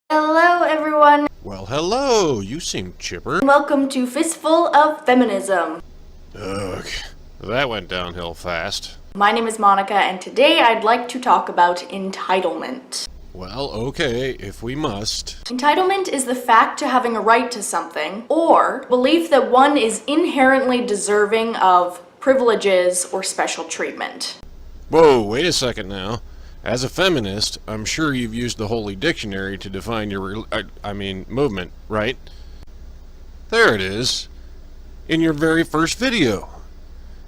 Hello, everyone. Well, hello. You seem chipper. Welcome to Fistful of Feminism. Ugh, that went downhill fast. My name is Monica, and today I'd like to talk about entitlement. Well, okay, if we must. Entitlement is the fact to having a right to something, or belief that one is inherently deserving of privileges or special treatment. Whoa, wait a second now. As a feminist, I'm sure you've used the Holy Dictionary to define your movement, right? There it is. In your very first video.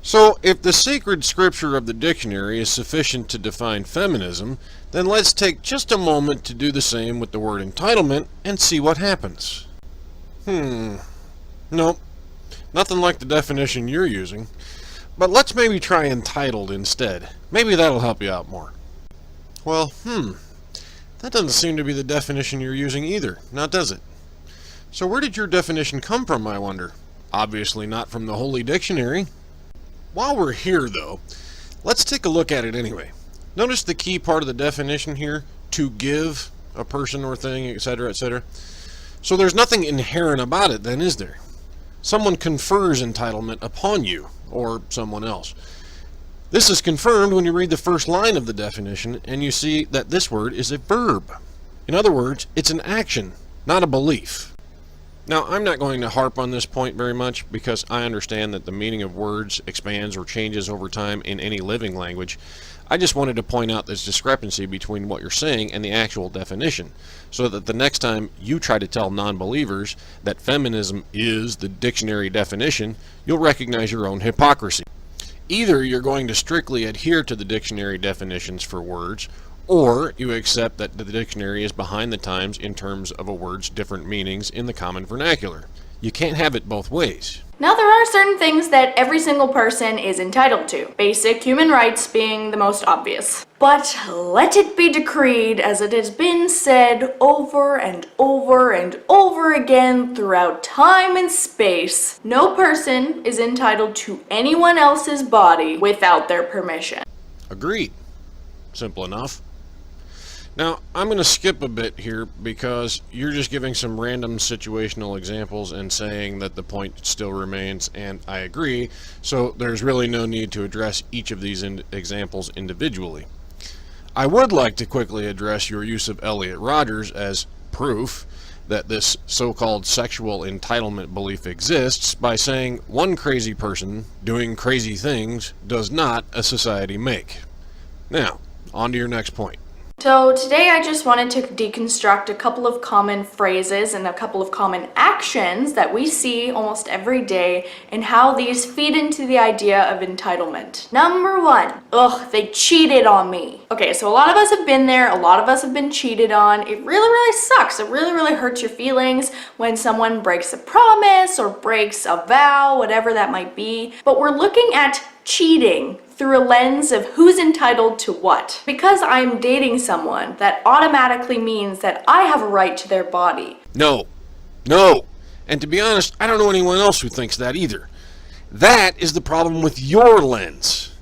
So, if the sacred scripture of the dictionary is sufficient to define feminism, then let's take just a moment to do the same with the word entitlement and see what happens. Nope. Nothing like the definition you're using. But let's maybe try entitled instead. Maybe that'll help you out more. Well, that doesn't seem to be the definition you're using either, now does it? So where did your definition come from, I wonder? Obviously not from the Holy Dictionary. While we're here, though, let's take a look at it anyway. Notice the key part of the definition here, to give a person or thing, etc., etc. So there's nothing inherent about it then, is there? Someone confers entitlement upon you, or someone else. This is confirmed when you read the first line of the definition and you see that this word is a verb. In other words, it's an action, not a belief. Now, I'm not going to harp on this point very much because I understand that the meaning of words expands or changes over time in any living language. I just wanted to point out this discrepancy between what you're saying and the actual definition, so that the next time you try to tell non-believers that feminism is the dictionary definition, you'll recognize your own hypocrisy. Either you're going to strictly adhere to the dictionary definitions for words, or you accept that the dictionary is behind the times in terms of a word's different meanings in the common vernacular. You can't have it both ways. Now, there are certain things that every single person is entitled to, basic human rights being the most obvious. But let it be decreed, as it has been said over and over and over again throughout time and space, no person is entitled to anyone else's body without their permission. Agreed. Simple enough. Now, I'm going to skip a bit here because you're just giving some random situational examples and saying that the point still remains, and I agree, so there's really no need to address each of these examples individually. I would like to quickly address your use of Elliot Rodgers as proof that this so-called sexual entitlement belief exists by saying one crazy person doing crazy things does not a society make. Now, on to your next point. So today I just wanted to deconstruct a couple of common phrases and a couple of common actions that we see almost every day and how these feed into the idea of entitlement. Number one, they cheated on me. Okay, so a lot of us have been there, a lot of us have been cheated on. It really sucks. It really hurts your feelings when someone breaks a promise or breaks a vow, whatever that might be. But we're looking at cheating through a lens of who's entitled to what. Because I'm dating someone, that automatically means that I have a right to their body. No. And to be honest, I don't know anyone else who thinks that either. That is the problem with your lens.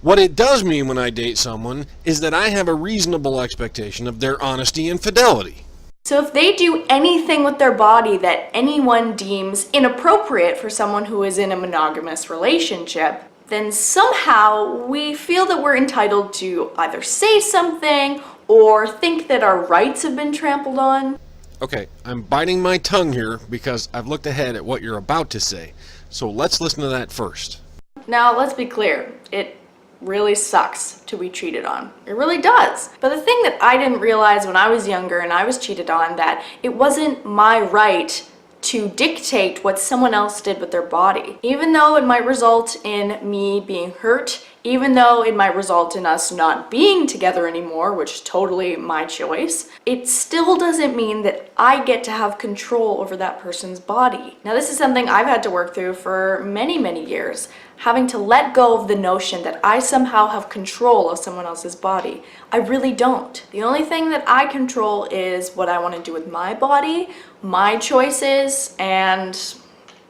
What it does mean when I date someone is that I have a reasonable expectation of their honesty and fidelity. So if they do anything with their body that anyone deems inappropriate for someone who is in a monogamous relationship, then somehow we feel that we're entitled to either say something or think that our rights have been trampled on. Okay, I'm biting my tongue here because I've looked ahead at what you're about to say. So let's listen to that first. Now, let's be clear. It really sucks to be cheated on. It really does. But the thing that I didn't realize when I was younger and I was cheated on, that it wasn't my right to dictate what someone else did with their body. Even though it might result in me being hurt, even though it might result in us not being together anymore, which is totally my choice, it still doesn't mean that I get to have control over that person's body. Now, this is something I've had to work through for many years, having to let go of the notion that I somehow have control of someone else's body. I really don't. The only thing that I control is what I want to do with my body, my choices, and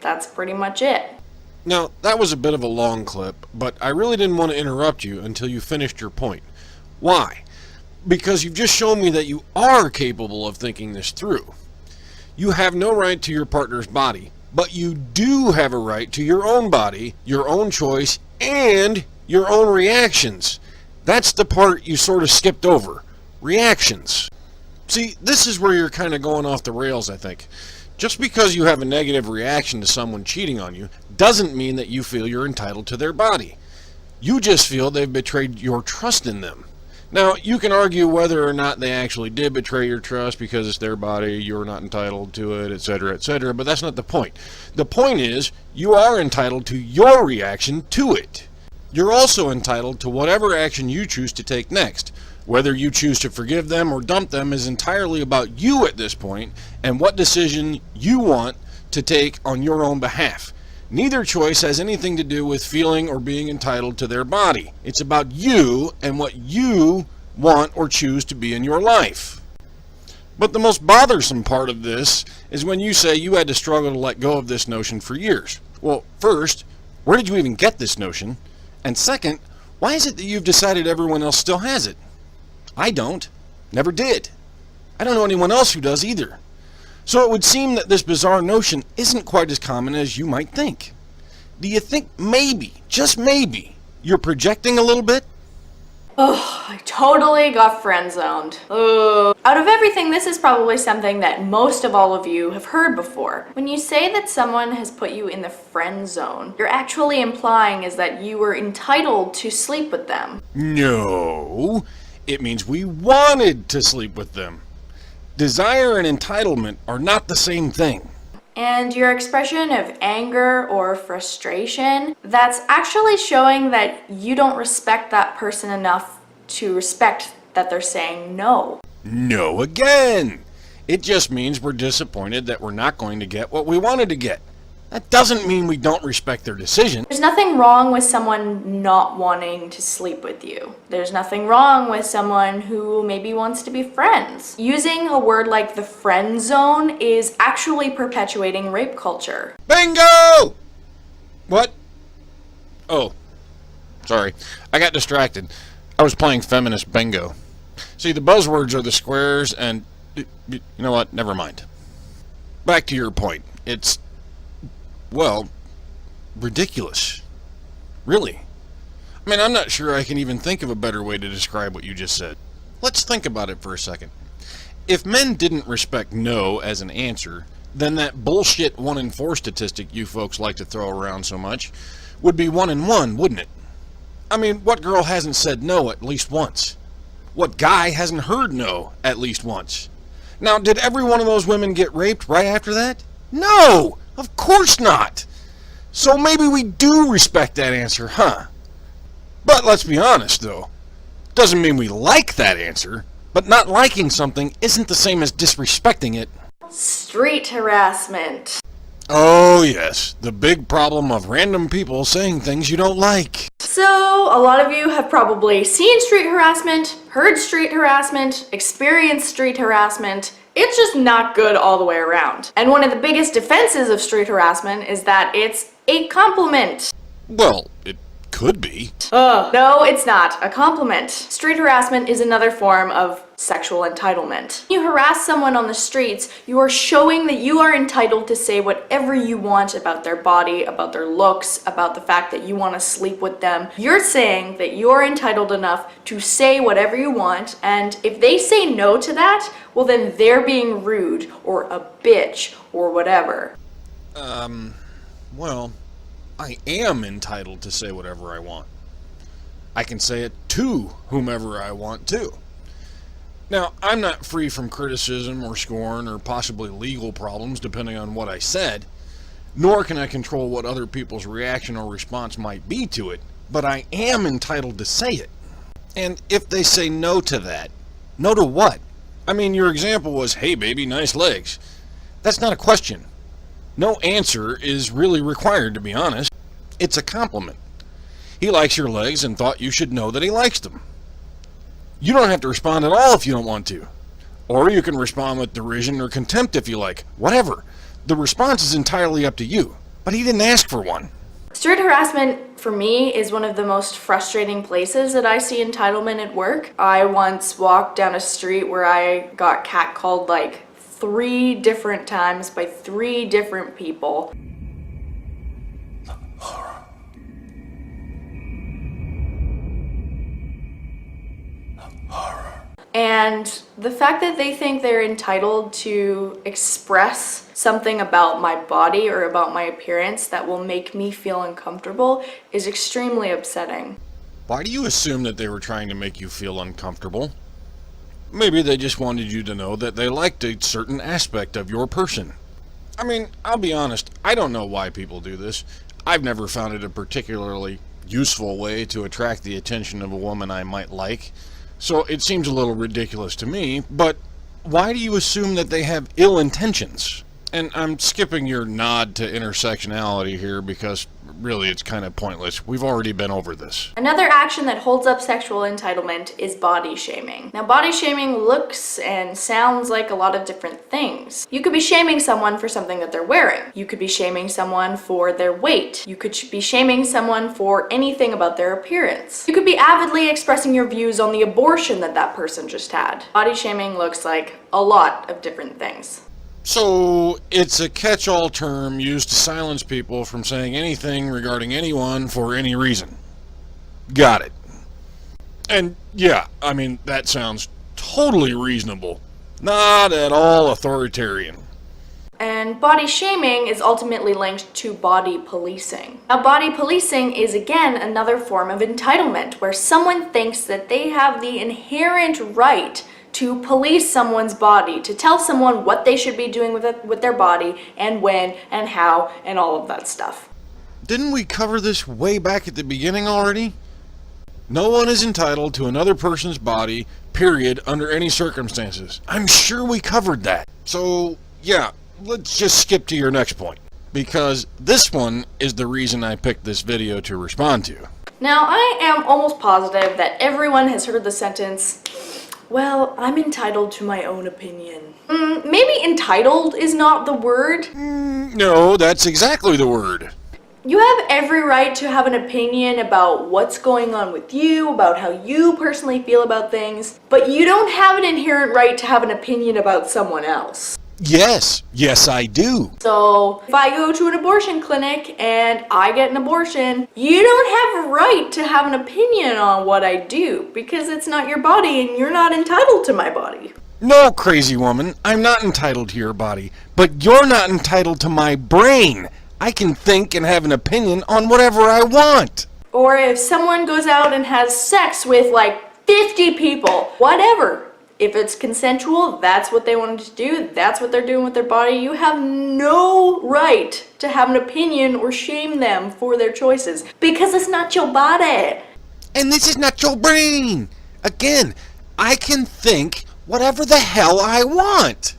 that's pretty much it. Now, that was a bit of a long clip, but I really didn't want to interrupt you until you finished your point. Why? because you've just shown me that you are capable of thinking this through. You have no right to your partner's body, but you do have a right to your own body, your own choice, and your own reactions. That's the part you sort of skipped over. Reactions. See, this is where you're kind of going off the rails, I think. Just because you have a negative reaction to someone cheating on you doesn't mean that you feel you're entitled to their body. You just feel they've betrayed your trust in them. Now, you can argue whether or not they actually did betray your trust because it's their body, you're not entitled to it, etc., but that's not the point. The point is, you are entitled to your reaction to it. You're also entitled to whatever action you choose to take next. Whether you choose to forgive them or dump them is entirely about you at this point, and what decision you want to take on your own behalf. Neither choice has anything to do with feeling or being entitled to their body. It's about you and what you want or choose to be in your life. But the most bothersome part of this is when you say you had to struggle to let go of this notion for years. Well, first, where did you even get this notion? And second, why is it that you've decided everyone else still has it? I don't. Never did. I don't know anyone else who does either. So it would seem that this bizarre notion isn't quite as common as you might think. Do you think maybe, just maybe, you're projecting a little bit? Oh, I totally got friend-zoned. Ugh. Out of everything, this is probably something that most of all of you have heard before. When you say that someone has put you in the friend zone, you're actually implying is that you were entitled to sleep with them. No, it means we wanted to sleep with them. Desire and entitlement are not the same thing. And your expression of anger or frustration, that's actually showing that you don't respect that person enough to respect that they're saying no. No again. It just means we're disappointed that we're not going to get what we wanted to get. That doesn't mean we don't respect their decision. There's nothing wrong with someone not wanting to sleep with you. There's nothing wrong with someone who maybe wants to be friends. Using a word like the friend zone is actually perpetuating rape culture. Bingo! What? Oh, sorry. I got distracted. I was playing feminist bingo. See, the buzzwords are the squares and... You know what? Never mind. Back to your point. It's... well, ridiculous. Really. I mean, I'm not sure I can even think of a better way to describe what you just said. Let's think about it for a second. If men didn't respect no as an answer, then that bullshit 1 in 4 statistic you folks like to throw around so much would be 1 in 1, wouldn't it? I mean, what girl hasn't said no at least once? What guy hasn't heard no at least once? Now, did every one of those women get raped right after that? No! Of course not! So maybe we do respect that answer, huh? But let's be honest, though. Doesn't mean we like that answer, but not liking something isn't the same as disrespecting it. Street harassment. Oh yes, the big problem of random people saying things you don't like. So, a lot of you have probably seen street harassment, heard street harassment, experienced street harassment. It's just not good all the way around. And one of the biggest defenses of street harassment is that it's a compliment. Well, it could be. No, it's not a compliment. Street harassment is another form of sexual entitlement. When you harass someone on the streets, you are showing that you are entitled to say whatever you want about their body, about their looks, about the fact that you want to sleep with them. You're saying that you're entitled enough to say whatever you want, and if they say no to that, well then they're being rude or a bitch or whatever. Well, I am entitled to say whatever I want. I can say it to whomever I want to. Now, I'm not free from criticism or scorn or possibly legal problems depending on what I said, nor can I control what other people's reaction or response might be to it, but I am entitled to say it. And if they say no to that, no to what? I mean, your example was, hey baby, nice legs. That's not a question. No answer is really required, to be honest. It's a compliment. He likes your legs and thought you should know that he likes them. You don't have to respond at all if you don't want to. Or you can respond with derision or contempt if you like. Whatever. The response is entirely up to you. But he didn't ask for one. Street harassment, for me, is one of the most frustrating places that I see entitlement at work. I once walked down a street where I got catcalled like 3 different times by 3 different people. And the fact that they think they're entitled to express something about my body or about my appearance that will make me feel uncomfortable is extremely upsetting. Why do you assume that they were trying to make you feel uncomfortable? Maybe they just wanted you to know that they liked a certain aspect of your person. I mean, I'll be honest, I don't know why people do this. I've never found it a particularly useful way to attract the attention of a woman I might like. So it seems a little ridiculous to me, but why do you assume that they have ill intentions? And I'm skipping your nod to intersectionality here because really it's kind of pointless. We've already been over this. Another action that holds up sexual entitlement is body shaming. Now, body shaming looks and sounds like a lot of different things. You could be shaming someone for something that they're wearing. You could be shaming someone for their weight. You could be shaming someone for anything about their appearance. You could be avidly expressing your views on the abortion that that person just had. Body shaming looks like a lot of different things. So, it's a catch-all term used to silence people from saying anything regarding anyone for any reason. Got it. And yeah, I mean, that sounds totally reasonable. Not at all authoritarian. And body shaming is ultimately linked to body policing. Now, body policing is again another form of entitlement where someone thinks that they have the inherent right to police someone's body, to tell someone what they should be doing with their body and when and how and all of that stuff. Didn't we cover this way back at the beginning already? No one is entitled to another person's body, period, under any circumstances. I'm sure we covered that. So, yeah, let's just skip to your next point, because this one is the reason I picked this video to respond to. Now, I am almost positive that everyone has heard the sentence, well, I'm entitled to my own opinion. Maybe entitled is not the word. No, that's exactly the word. You have every right to have an opinion about what's going on with you, about how you personally feel about things, but you don't have an inherent right to have an opinion about someone else. Yes, I do. So, if I go to an abortion clinic and I get an abortion, you don't have a right to have an opinion on what I do because it's not your body and you're not entitled to my body. No, crazy woman, I'm not entitled to your body, but you're not entitled to my brain. I can think and have an opinion on whatever I want. Or if someone goes out and has sex with like 50 people, whatever. If it's consensual, that's what they wanted to do, that's what they're doing with their body. You have no right to have an opinion or shame them for their choices because it's not your body. And this is not your brain. Again, I can think whatever the hell I want.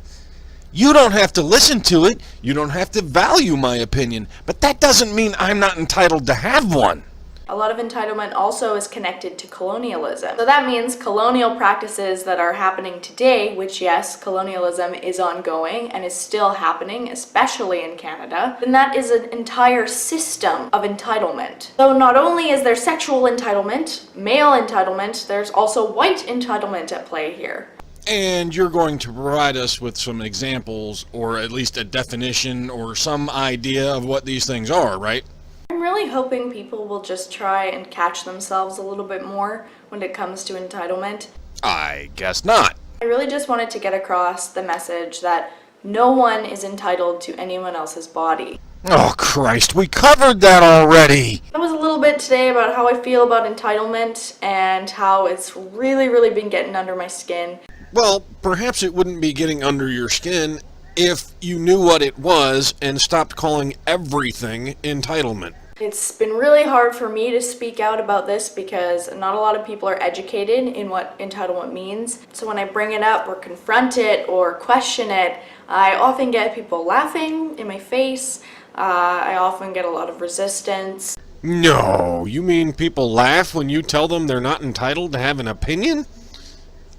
You don't have to listen to it, you don't have to value my opinion, but that doesn't mean I'm not entitled to have one. A lot of entitlement also is connected to colonialism. So that means colonial practices that are happening today, which yes, colonialism is ongoing and is still happening, especially in Canada, then that is an entire system of entitlement. So not only is there sexual entitlement, male entitlement, there's also white entitlement at play here. And you're going to provide us with some examples, or at least a definition, or some idea of what these things are, right? I'm really hoping people will just try and catch themselves a little bit more when it comes to entitlement. I guess not. I really just wanted to get across the message that no one is entitled to anyone else's body. Oh Christ, we covered that already! That was a little bit today about how I feel about entitlement and how it's really been getting under my skin. Well, perhaps it wouldn't be getting under your skin if you knew what it was and stopped calling everything entitlement. It's been really hard for me to speak out about this because not a lot of people are educated in what entitlement means. So when I bring it up or confront it or question it, I often get people laughing in my face. I often get a lot of resistance. No, you mean people laugh when you tell them they're not entitled to have an opinion?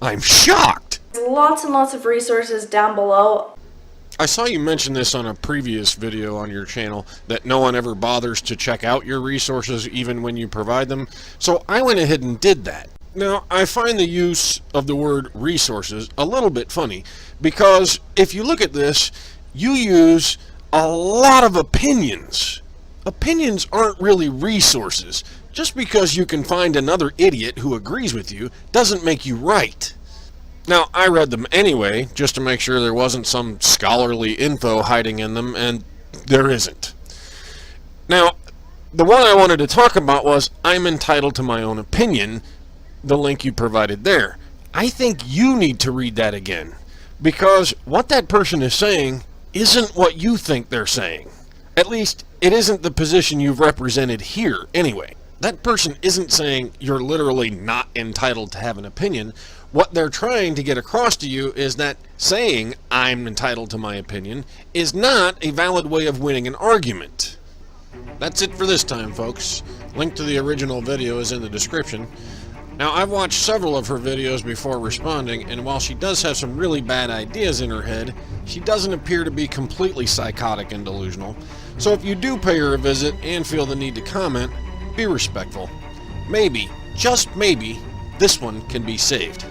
I'm shocked! There's lots and lots of resources down below. I saw you mention this on a previous video on your channel, that no one ever bothers to check out your resources even when you provide them, so I went ahead and did that. Now, I find the use of the word resources a little bit funny, because if you look at this, you use a lot of opinions. Opinions aren't really resources. Just because you can find another idiot who agrees with you doesn't make you right. Now, I read them anyway, just to make sure there wasn't some scholarly info hiding in them, and there isn't. Now, the one I wanted to talk about was I'm entitled to my own opinion, the link you provided there. I think you need to read that again, because what that person is saying isn't what you think they're saying. At least, it isn't the position you've represented here anyway. That person isn't saying you're literally not entitled to have an opinion. What they're trying to get across to you is that saying I'm entitled to my opinion is not a valid way of winning an argument. That's it for this time, folks. Link to the original video is in the description. Now, I've watched several of her videos before responding, and while she does have some really bad ideas in her head, she doesn't appear to be completely psychotic and delusional. So if you do pay her a visit and feel the need to comment, be respectful. Maybe, just maybe, this one can be saved.